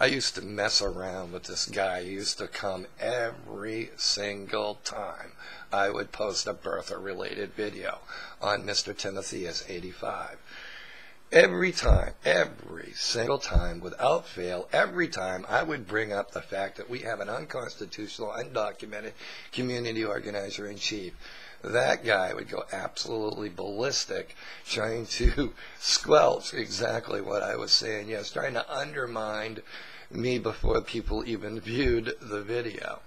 I used to mess around with this guy. He used to come every single time I would post a birther-related video on Mr. Timotheus 85. Every time, every single time, without fail, every time I would bring up the fact that we have an unconstitutional, undocumented community organizer-in-chief. That guy would go absolutely ballistic trying to squelch exactly what I was saying. Yes, trying to undermine me before people even viewed the video.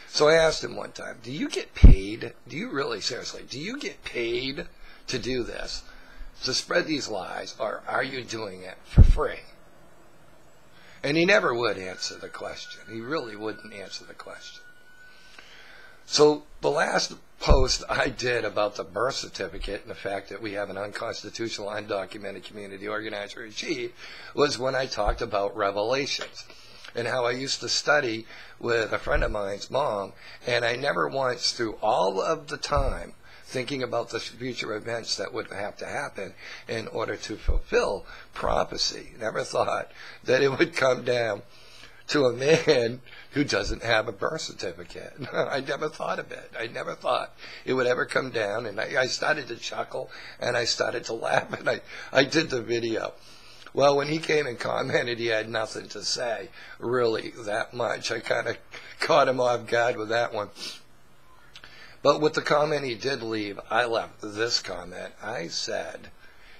So I asked him one time, do you get paid? Do you really, seriously, do you get paid to do this, to spread these lies, or are you doing it for free? And he never would answer the question. He really wouldn't answer the question. So the last post I did about the birth certificate and the fact that we have an unconstitutional, undocumented community organizer-in-chief was when I talked about Revelations and how I used to study with a friend of mine's mom, and I never once, through all of the time, thinking about the future events that would have to happen in order to fulfill prophecy, never thought that it would come down to a man who doesn't have a birth certificate. I never thought of it. I never thought it would ever come down, and I started to chuckle, and I started to laugh, and I did the video. Well, when he came and commented, he had nothing to say, really, that much. I kind of caught him off guard with that one. But with the comment he did leave, I left this comment. I said,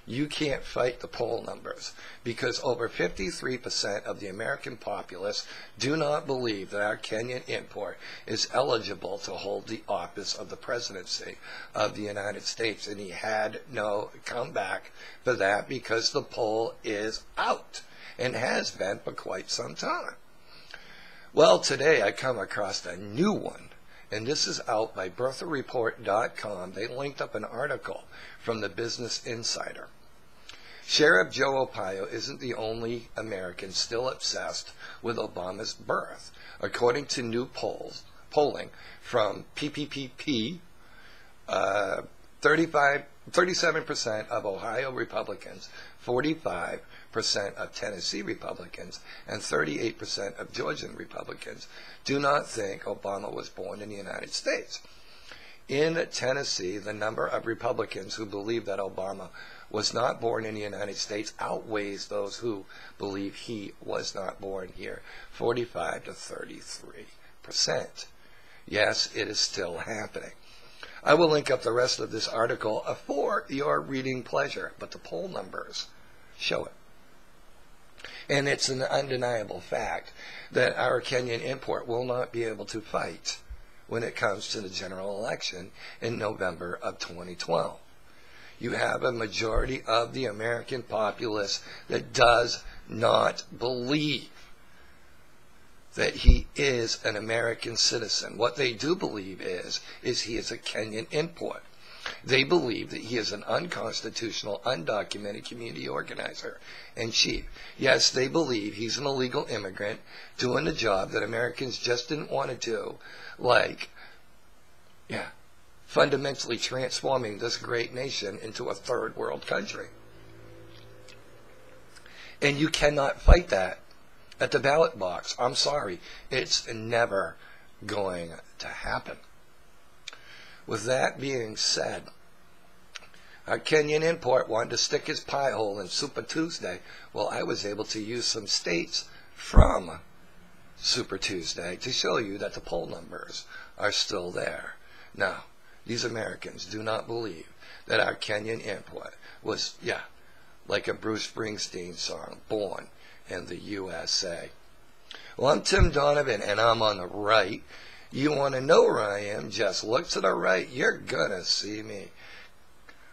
you can't fight the poll numbers because over 53% of the American populace do not believe that our Kenyan import is eligible to hold the office of the presidency of the United States. And he had no comeback for that because the poll is out and has been for quite some time. Well, today I come across a new one. And this is out by birtherreport.com. They linked up an article from the Business Insider. Sheriff Joe Arpaio isn't the only American still obsessed with Obama's birth. According to new polling from PPPP, 37% of Ohio Republicans, 45% of Tennessee Republicans, and 38% of Georgian Republicans do not think Obama was born in the United States. In Tennessee, the number of Republicans who believe that Obama was not born in the United States outweighs those who believe he was not born here, 45 to 33%. Yes, it is still happening. I will link up the rest of this article for your reading pleasure, but the poll numbers show it. And it's an undeniable fact that our Kenyan import will not be able to fight when it comes to the general election in November of 2012. You have a majority of the American populace that does not believe that he is an American citizen. What they do believe is he is a Kenyan import. They believe that he is an unconstitutional, undocumented community organizer-in-chief. Yes, they believe he's an illegal immigrant doing the job that Americans just didn't want to do, like, fundamentally transforming this great nation into a third world country. And you cannot fight that at the ballot box. I'm sorry. It's never going to happen. With that being said, our Kenyan import wanted to stick his pie hole in Super Tuesday. Well, I was able to use some states from Super Tuesday to show you that the poll numbers are still there. Now, these Americans do not believe that our Kenyan import was, like a Bruce Springsteen song, born in the U.S.A. Well, I'm Tim Donovan, and I'm on the right. You want to know where I am? Just look to the right. You're going to see me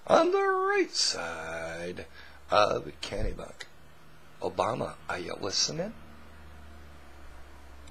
on the right side of Kennebuck. Obama, are you listening?